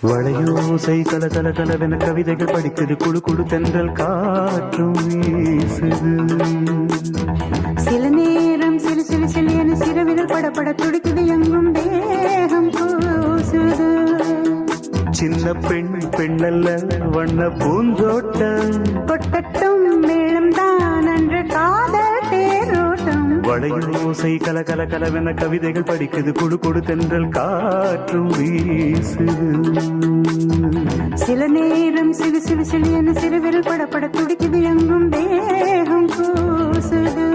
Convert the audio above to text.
வளையோசை கல கல கலவென கவிதைகள் படிக்குது, குழு குழு தென்றல் காற்றும் வீசுது. சில நேரம் சிலு சிலு சிலு என சிறுவிரல் படப்பட துடிக்குது, எங்கும் தேகம் கூசுது. சின்ன பெண் பெண்ணல்ல வண்ண பூந்தோட்டம், கொட்டட்டும் மேளம் தான் அன்று காதல் தேரோட்டம். வளையோசை கல கல கலவென கவிதைகள் படிக்குது, குழு குழு தென்றல் காற்றும் வீசுது. சில நேரம் சிலு சிலு சிலு என சிறுவிரல் படப்பட துடிக்குது, எங்கும் தேகம் கூசுது.